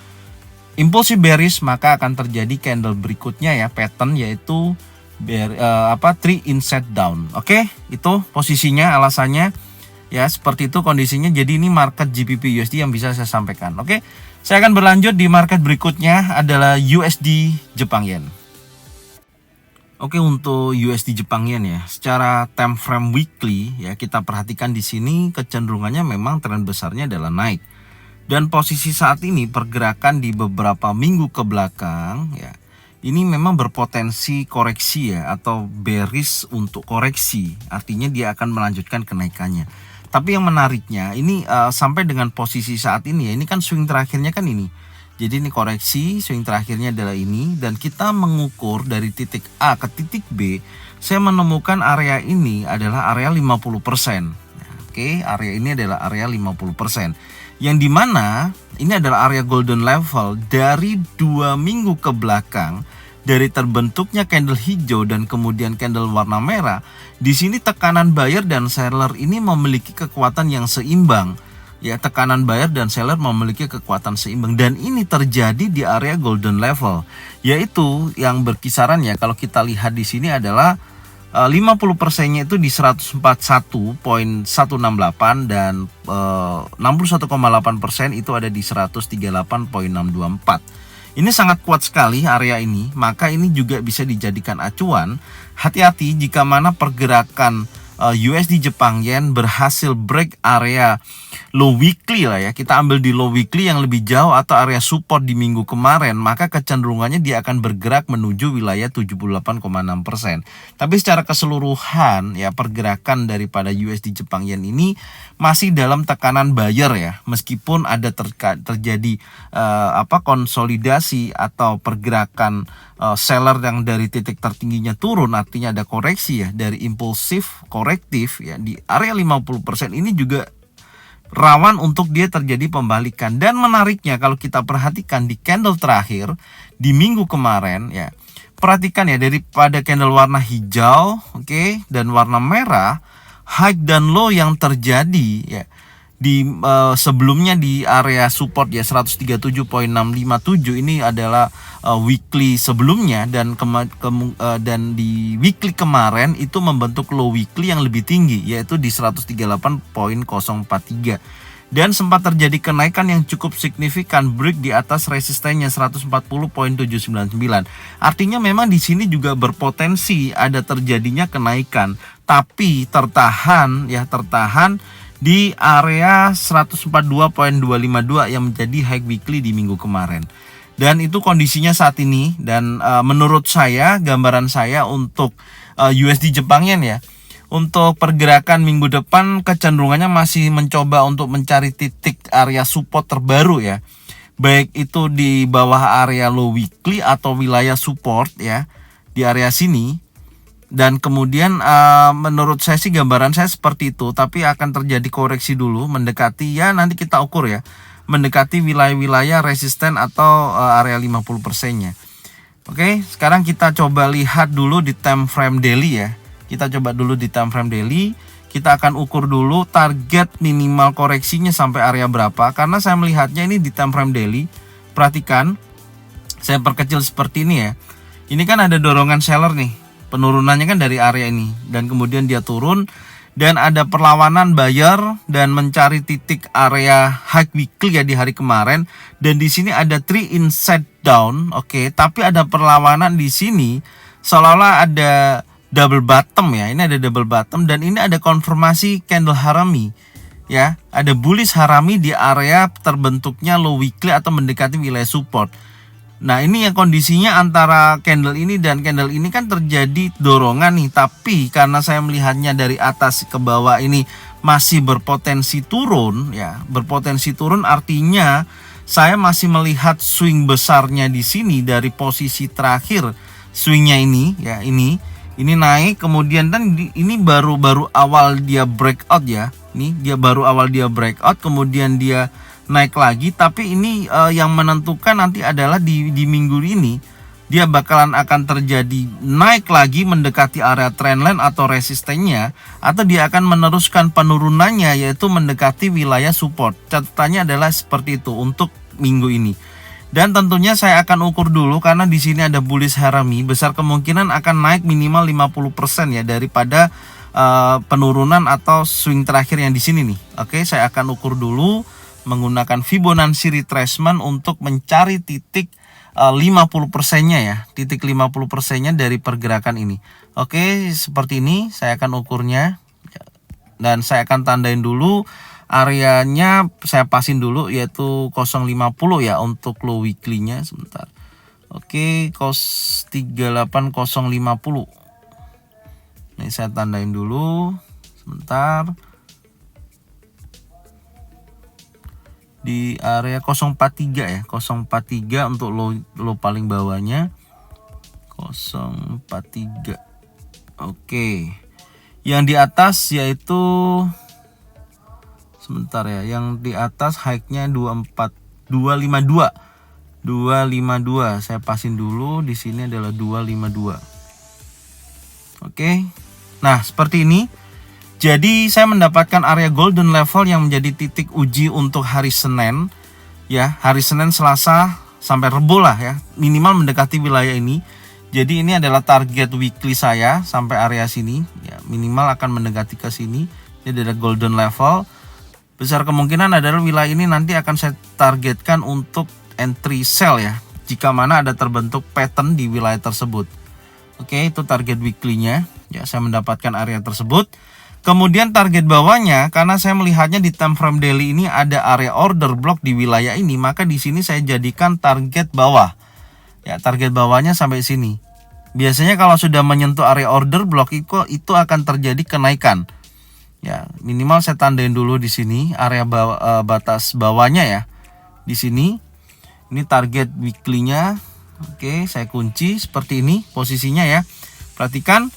impulsif bearish maka akan terjadi candle berikutnya ya, pattern yaitu tree inside down. Oke, itu posisinya, alasannya ya seperti itu kondisinya. Jadi ini market GBP USD yang bisa saya sampaikan. Oke, saya akan berlanjut di market berikutnya adalah USD Jepang Yen. Oke, untuk USD Jepang Yen ya, secara time frame weekly ya kita perhatikan di sini kecenderungannya memang tren besarnya adalah naik. Dan posisi saat ini pergerakan di beberapa minggu ke belakang ya, ini memang berpotensi koreksi ya, atau bearish untuk koreksi. Artinya dia akan melanjutkan kenaikannya. Tapi yang menariknya ini sampai dengan posisi saat ini ya, ini kan swing terakhirnya kan ini. Jadi ini koreksi, swing terakhirnya adalah ini, dan kita mengukur dari titik A ke titik B, saya menemukan area ini adalah area 50%. Nah, oke, area ini adalah area 50%. Yang dimana ini adalah area golden level dari 2 minggu ke belakang. Dari terbentuknya candle hijau dan kemudian candle warna merah, di sini tekanan buyer dan seller ini memiliki kekuatan yang seimbang. Ya, tekanan buyer dan seller memiliki kekuatan seimbang, dan ini terjadi di area golden level, yaitu yang berkisaran ya kalau kita lihat di sini adalah 50%-nya itu di 141.168 dan 61,8% itu ada di 138.624. Ini sangat kuat sekali area ini, maka ini juga bisa dijadikan acuan. Hati-hati jika mana pergerakan USD Jepang Yen berhasil break area low weekly lah ya. Kita ambil di low weekly yang lebih jauh atau area support di minggu kemarin, maka kecenderungannya dia akan bergerak menuju wilayah 78,6%. Tapi secara keseluruhan ya, pergerakan daripada USD Jepang Yen ini masih dalam tekanan buyer ya, meskipun ada terjadi konsolidasi atau pergerakan seller yang dari titik tertingginya turun, artinya ada koreksi ya, dari impulsif korektif ya di area 50% ini juga rawan untuk dia terjadi pembalikan. Dan menariknya kalau kita perhatikan di candle terakhir di minggu kemarin ya, perhatikan ya, daripada candle warna hijau, oke, dan warna merah, high dan low yang terjadi ya di sebelumnya di area support ya 137.657 ini adalah weekly sebelumnya, dan dan di weekly kemarin itu membentuk low weekly yang lebih tinggi yaitu di 138.043, dan sempat terjadi kenaikan yang cukup signifikan, break di atas resistennya 140.799. Artinya memang di sini juga berpotensi ada terjadinya kenaikan, tapi tertahan di area 142.252 yang menjadi high weekly di minggu kemarin. Dan itu kondisinya saat ini, dan menurut saya, gambaran saya untuk USD Jepang Yen ya, untuk pergerakan minggu depan kecenderungannya masih mencoba untuk mencari titik area support terbaru ya, baik itu di bawah area low weekly atau wilayah support ya di area sini. Dan kemudian menurut saya sih gambaran saya seperti itu, tapi akan terjadi koreksi dulu mendekati ya, nanti kita ukur ya, mendekati wilayah-wilayah resisten atau area 50%-nya. Oke, sekarang kita coba lihat dulu di time frame daily ya. Kita coba dulu di time frame daily. Kita akan ukur dulu target minimal koreksinya sampai area berapa, karena saya melihatnya ini di time frame daily. Perhatikan, saya perkecil seperti ini ya. Ini kan ada dorongan seller nih. Penurunannya kan dari area ini, dan kemudian dia turun, dan ada perlawanan buyer dan mencari titik area high weekly ya di hari kemarin, dan di sini ada 3 inside down, oke, tapi ada perlawanan di sini seolah-olah ada double bottom ya. Ini ada double bottom, dan ini ada konfirmasi candle harami ya, ada bullish harami di area terbentuknya low weekly atau mendekati wilayah support. Nah, ini yang kondisinya antara candle ini dan candle ini kan terjadi dorongan nih, tapi karena saya melihatnya dari atas ke bawah ini masih berpotensi turun ya, berpotensi turun artinya saya masih melihat swing besarnya di sini dari posisi terakhir swingnya ini ya, ini naik, kemudian dan ini baru awal dia breakout ya, nih dia baru awal dia breakout, kemudian dia naik lagi, tapi ini yang menentukan nanti adalah di minggu ini dia akan terjadi naik lagi mendekati area trendline atau resistennya, atau dia akan meneruskan penurunannya yaitu mendekati wilayah support. Catatannya adalah seperti itu untuk minggu ini. Dan tentunya saya akan ukur dulu karena di sini ada bullish harami, besar kemungkinan akan naik minimal 50% ya daripada penurunan atau swing terakhir yang di sini nih. Oke, saya akan ukur dulu menggunakan Fibonacci retracement untuk mencari titik 50%-nya ya, titik 50%-nya dari pergerakan ini. Oke, seperti ini saya akan ukurnya, dan saya akan tandain dulu areanya, saya pasin dulu yaitu 050 ya untuk low weekly-nya sebentar. Oke, 38050. Ini saya tandain dulu sebentar. Di area 043 ya, 043 untuk low paling bawahnya 043. Oke, yang di atas yaitu sebentar ya, yang di atas high-nya 252. Saya pasin dulu, di sini adalah 252. Oke, nah seperti ini. Jadi saya mendapatkan area golden level yang menjadi titik uji untuk hari Senin ya, hari Senin, Selasa sampai Rebo lah ya, minimal mendekati wilayah ini. Jadi ini adalah target weekly saya sampai area sini ya, minimal akan mendekati ke sini. Jadi ada golden level. Besar kemungkinan adalah wilayah ini nanti akan saya targetkan untuk entry sell ya, jika mana ada terbentuk pattern di wilayah tersebut. Oke, itu target weekly-nya ya, saya mendapatkan area tersebut. Kemudian target bawahnya, karena saya melihatnya di time frame daily ini ada area order block di wilayah ini, maka di sini saya jadikan target bawah. Ya, target bawahnya sampai sini. Biasanya kalau sudah menyentuh area order block itu akan terjadi kenaikan. Ya, minimal saya tandain dulu di sini area batas bawahnya ya. Di sini. Ini target weekly-nya. Oke, saya kunci seperti ini posisinya ya. Perhatikan.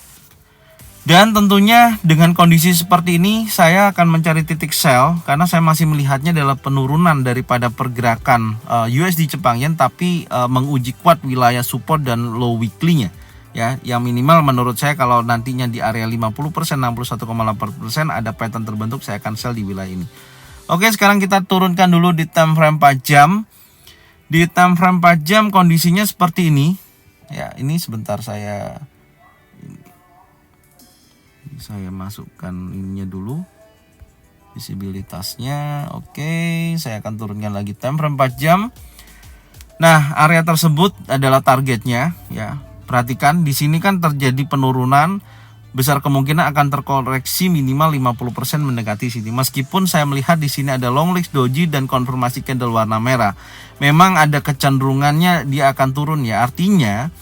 Dan tentunya dengan kondisi seperti ini saya akan mencari titik sell karena saya masih melihatnya adalah penurunan daripada pergerakan USD Jepang Yen, tapi menguji kuat wilayah support dan low weekly-nya. Ya, yang minimal menurut saya kalau nantinya di area 50%, 61,8% ada pattern terbentuk, saya akan sell di wilayah ini. Oke, sekarang kita turunkan dulu di time frame 4 jam. Di time frame 4 jam kondisinya seperti ini. Ya, ini sebentar saya masukkan ininya dulu, visibilitasnya. Oke, saya akan turunkan lagi time frame 4 jam. Nah, area tersebut adalah targetnya ya. Perhatikan di sini kan terjadi penurunan, besar kemungkinan akan terkoreksi minimal 50% mendekati sini. Meskipun saya melihat di sini ada long legs doji dan konfirmasi candle warna merah. Memang ada kecenderungannya dia akan turun ya. Artinya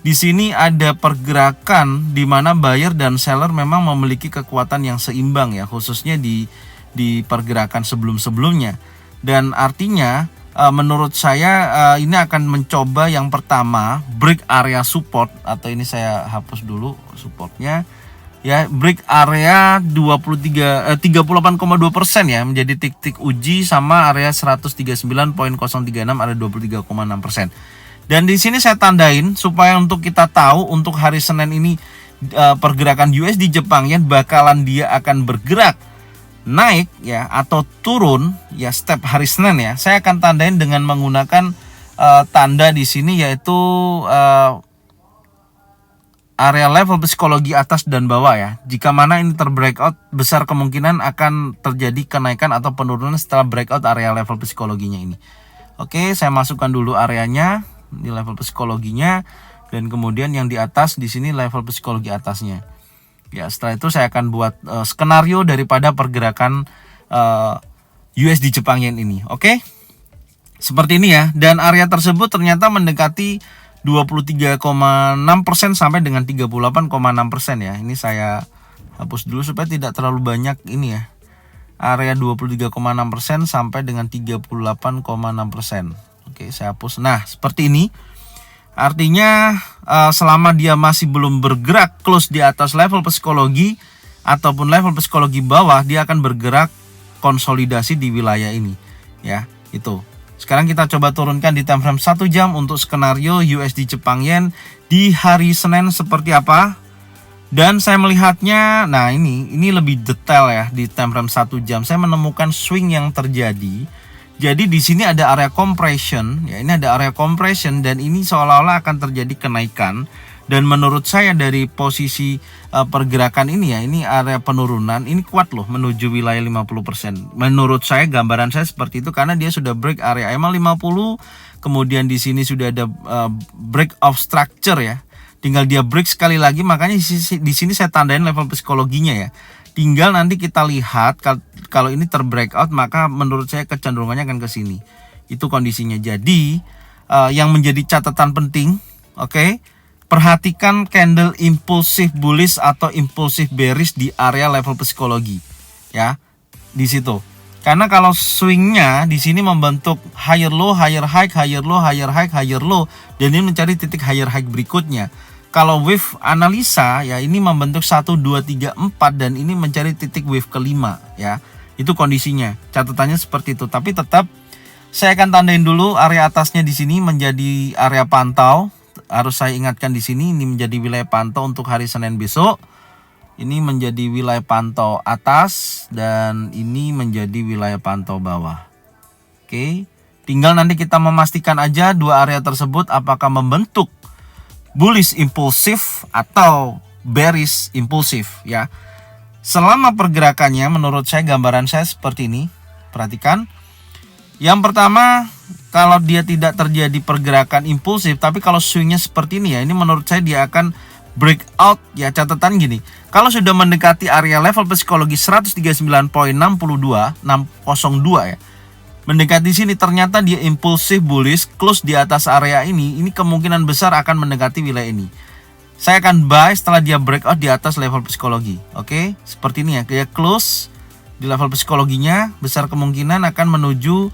di sini ada pergerakan di mana buyer dan seller memang memiliki kekuatan yang seimbang ya, khususnya di pergerakan sebelum-sebelumnya. Dan artinya menurut saya ini akan mencoba yang pertama break area support, atau ini saya hapus dulu supportnya ya, break area 38,2% ya, menjadi titik uji sama area 139.036 ada 23,6%. Dan di sini saya tandain supaya untuk kita tahu untuk hari Senin ini pergerakan USD Jepang Yen bakalan dia akan bergerak naik ya atau turun ya step hari Senin ya. Saya akan tandain dengan menggunakan tanda di sini yaitu area level psikologi atas dan bawah ya. Jika mana ini terbreakout, besar kemungkinan akan terjadi kenaikan atau penurunan setelah breakout area level psikologinya ini. Oke, saya masukkan dulu areanya di level psikologinya, dan kemudian yang di atas di sini level psikologi atasnya. Ya, setelah itu saya akan buat skenario daripada pergerakan USD Jepang Yen ini. Oke. Seperti ini ya. Dan area tersebut ternyata mendekati 23,6% sampai dengan 38,6% ya. Ini saya hapus dulu supaya tidak terlalu banyak ini ya. Area 23,6% sampai dengan 38,6%. Oke, saya hapus. Nah, seperti ini. Artinya selama dia masih belum bergerak close di atas level psikologi ataupun level psikologi bawah, dia akan bergerak konsolidasi di wilayah ini ya. Itu. Sekarang kita coba turunkan di time frame 1 jam untuk skenario USD Jepang Yen di hari Senin seperti apa. Dan saya melihatnya, nah ini lebih detail ya di time frame 1 jam. Saya menemukan swing yang terjadi. Jadi di sini ada area compression, ya ini ada area compression dan ini seolah-olah akan terjadi kenaikan. Dan menurut saya dari posisi pergerakan ini ya, ini area penurunan, ini kuat loh menuju wilayah 50%. Menurut saya gambaran saya seperti itu karena dia sudah break area EMA 50, kemudian di sini sudah ada break of structure ya. Tinggal dia break sekali lagi, makanya di sini saya tandain level psikologinya ya. Tinggal nanti kita lihat kalau ini terbreakout, maka menurut saya kecenderungannya akan ke sini. Itu kondisinya. Jadi yang menjadi catatan penting, oke, perhatikan candle impulsif bullish atau impulsif bearish di area level psikologi, ya, di situ. Karena kalau swingnya di sini membentuk higher low, higher high, higher low, higher high, higher low, dan ini mencari titik higher high berikutnya. Kalau wave analisa ya ini membentuk 1, 2, 3, 4 dan ini mencari titik wave kelima ya. Itu kondisinya. Catatannya seperti itu. Tapi tetap saya akan tandain dulu area atasnya di sini menjadi area pantau. Harus saya ingatkan di sini ini menjadi wilayah pantau untuk hari Senin besok. Ini menjadi wilayah pantau atas dan ini menjadi wilayah pantau bawah. Oke. Tinggal nanti kita memastikan aja dua area tersebut apakah membentuk bullish impulsif atau bearish impulsif ya. Selama pergerakannya menurut saya gambaran saya seperti ini. Perhatikan. Yang pertama, kalau dia tidak terjadi pergerakan impulsif, tapi kalau swingnya seperti ini ya, ini menurut saya dia akan breakout ya. Catatan gini, kalau sudah mendekati area level psikologi 139.62 ya, mendekati sini ternyata dia impulsif bullish close di atas area ini kemungkinan besar akan mendekati wilayah ini. Saya akan buy setelah dia breakout di atas level psikologi. Oke, seperti ini ya, dia close di level psikologinya, besar kemungkinan akan menuju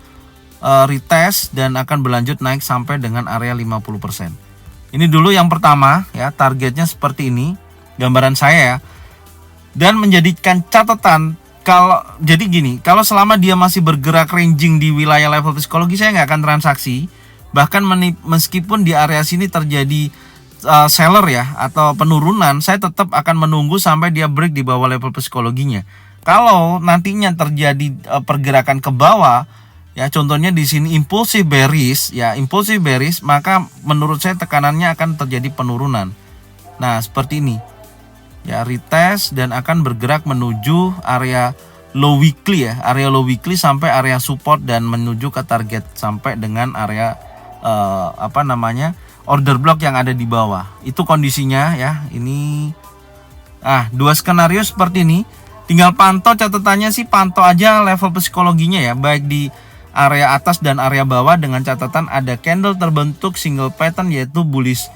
retest dan akan berlanjut naik sampai dengan area 50%. Ini dulu yang pertama ya, targetnya seperti ini. Gambaran saya ya. dan menjadikan catatan. Kalau jadi gini, kalau selama dia masih bergerak ranging di wilayah level psikologi, saya nggak akan transaksi. Bahkan meskipun di area sini terjadi seller ya atau penurunan, saya tetap akan menunggu sampai dia break di bawah level psikologinya. Kalau nantinya terjadi pergerakan ke bawah, ya contohnya di sini impulsif bearish, maka menurut saya tekanannya akan terjadi penurunan. Nah, seperti ini. Ya, retest dan akan bergerak menuju area low weekly ya, area low weekly sampai area support dan menuju ke target sampai dengan area order block yang ada di bawah. Itu kondisinya ya. Ini dua skenario seperti ini. Tinggal pantau catatannya sih, pantau aja level psikologinya ya, baik di area atas dan area bawah dengan catatan ada candle terbentuk single pattern yaitu bullish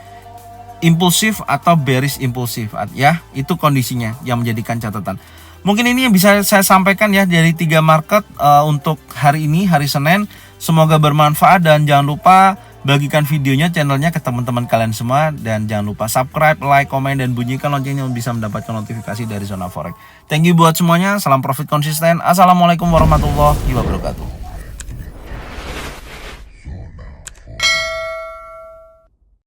impulsif atau bearish impulsif ya, itu kondisinya yang menjadikan catatan. Mungkin ini yang bisa saya sampaikan ya dari 3 market untuk hari ini, hari Senin. Semoga bermanfaat dan jangan lupa bagikan videonya, channelnya ke teman-teman kalian semua, dan jangan lupa subscribe, like, komen, dan bunyikan loncengnya untuk bisa mendapatkan notifikasi dari Zona Forex. Thank you buat semuanya, salam profit konsisten. Assalamualaikum warahmatullahi wabarakatuh.